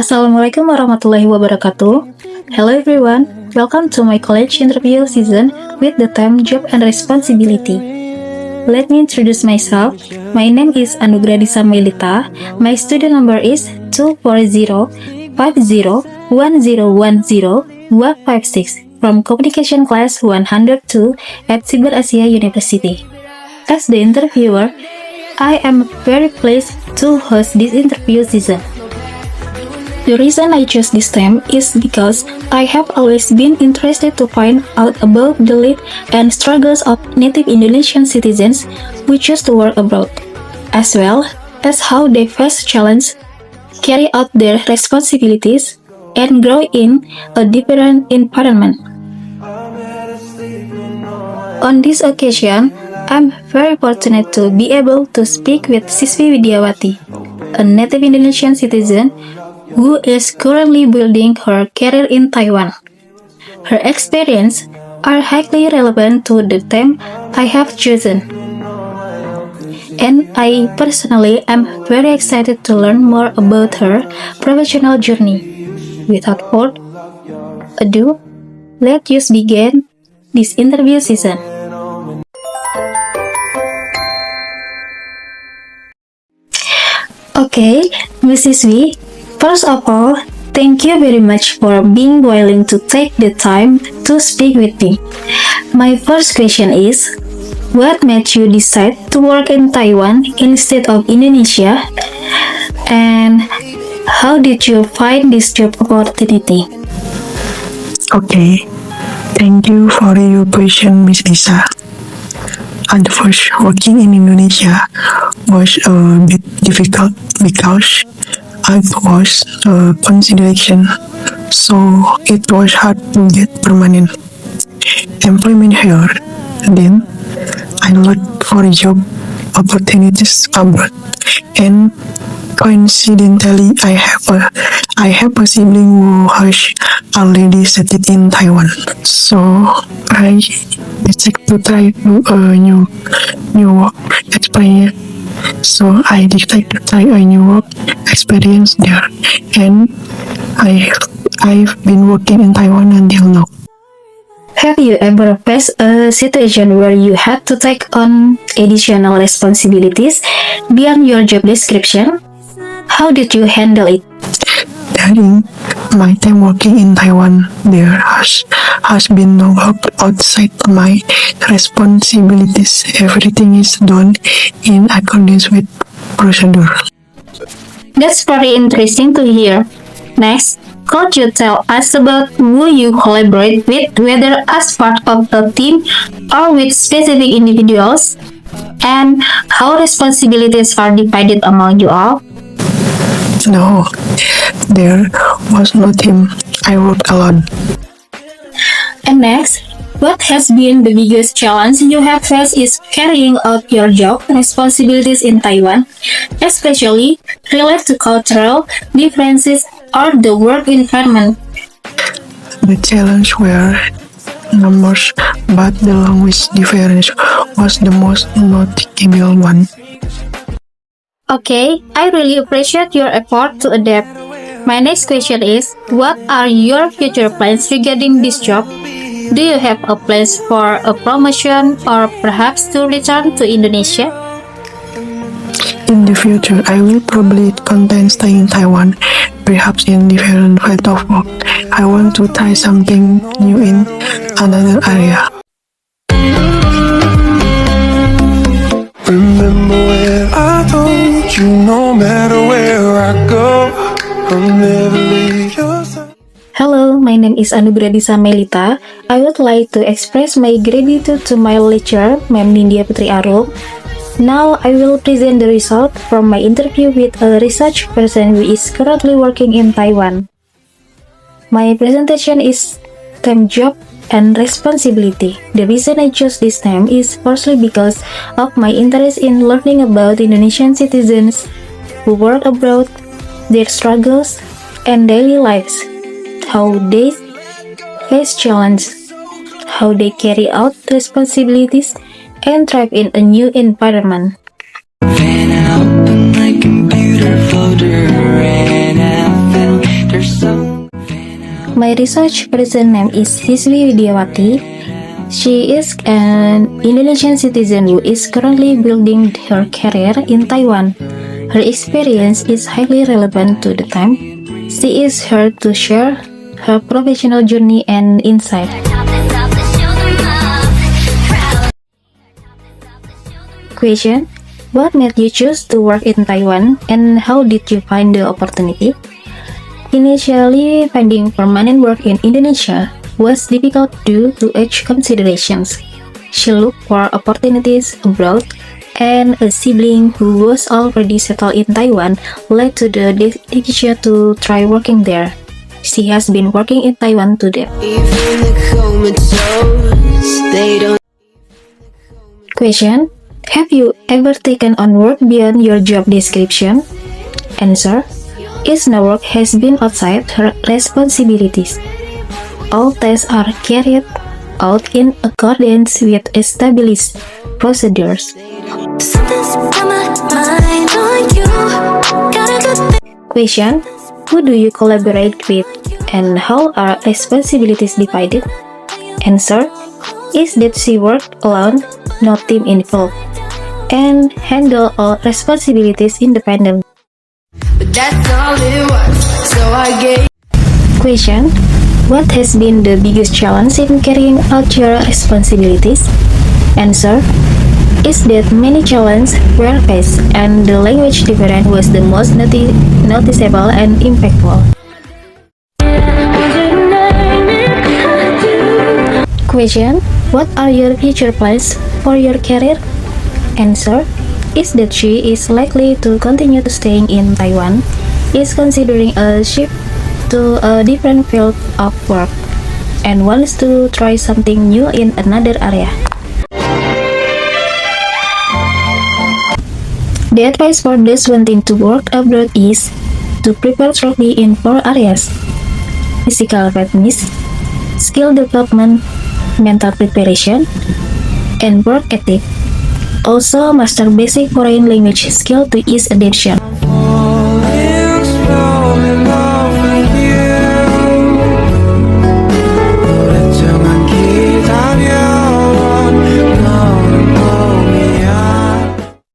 Assalamualaikum warahmatullahi wabarakatuh. Hello everyone, welcome to my college interview season with the theme Job and Responsibility. Let me introduce myself. My name is Anugradisa Melita. My student number is 2405010105156 from Communication Class 102 at Cyber Asia University. As the interviewer, I am very pleased to host this interview season. The reason I chose this theme is because I have always been interested to find out about the lives and struggles of native Indonesian citizens who choose to work abroad, as well as how they face challenges, carry out their responsibilities, and grow in a different environment. On this occasion, I'm very fortunate to be able to speak with Siswi Widiawati, a native Indonesian citizen who is currently building her career in Taiwan. Her experiences are highly relevant to the theme I have chosen, and I personally am very excited to learn more about her professional journey. Without further ado, let us begin this interview season. Okay, Mrs. Wee, first of all, thank you very much for being willing to take the time to speak with me. My first question is, what made you decide to work in Taiwan instead of Indonesia? And how did you find this job opportunity? Okay, thank you for your question, Miss Lisa. At first, working in Indonesia was a bit difficult because it was a consideration, so it was hard to get permanent employment here. Then, I looked for job opportunities abroad, and coincidentally, I have a sibling who has already settled in Taiwan. So I decided to try a new work experience. So I decided to try a new work experience there, and I've been working in Taiwan until now. Have you ever faced a situation where you had to take on additional responsibilities beyond your job description? How did you handle it? During my time working in Taiwan, there has been no work outside my responsibilities. Everything is done in accordance with procedure. That's very interesting to hear. Next, could you tell us about who you collaborate with, whether as part of a team or with specific individuals, and how responsibilities are divided among you all? No, there was no team. I worked alone. And next, what has been the biggest challenge you have faced is carrying out your job responsibilities in Taiwan, especially related to cultural differences or the work environment? The challenge were numbers, but the language difference was the most notable one. Okay, I really appreciate your effort to adapt. My next question is, what are your future plans regarding this job? Do you have a plans for a promotion or perhaps to return to Indonesia? In the future, I will probably content stay in Taiwan, perhaps in different field of work. I want to try something new in another area. Remember when I told you no matter where I go, I'll never leave your side. Hello, my name is Anugradisa Melita. I would like to express my gratitude to my lecturer, Ma'am Nindya Putri Arum. Now, I will present the result from my interview with a research person who is currently working in Taiwan. My presentation is theme Job and Responsibility. The reason I chose this theme is firstly because of my interest in learning about Indonesian citizens who work abroad, their struggles, and daily lives, how they face challenges, how they carry out responsibilities, and thrive in a new environment. Ran out on my computer folder, ran out, fell My research person name is Siswi Widiawati. She is an Indonesian citizen who is currently building her career in Taiwan. Her experience is highly relevant to the time. She is here to share her professional journey and insight. Question: what made you choose to work in Taiwan and how did you find the opportunity? Initially, finding permanent work in Indonesia was difficult due to age considerations. She looked for opportunities abroad, and a sibling who was already settled in Taiwan led to the decision to try working there. She has been working in Taiwan to date. Even the comatose, they don't. Question: have you ever taken on work beyond your job description? Answer: yes, no work has been outside her responsibilities. All tasks are carried out in accordance with established procedures. Something's on my mind on you. Got a good thing. Question: who do you collaborate with and how are responsibilities divided? Answer: is that she worked alone, no team involved, and handle all responsibilities independently. But that's all it was. So I gave. Question: what has been the biggest challenge in carrying out your responsibilities? Answer: is that many challenges were faced and the language difference was the most noticeable and impactful. Question: what are your future plans for your career? Answer: is that she is likely to continue staying in Taiwan, is considering a shift to a different field of work, and wants to try something new in another area. The advice for those wanting to work abroad is to prepare strongly in 4 areas: physical fitness, skill development, mental preparation, and work ethic. Also, master basic foreign language skill to ease adaptation.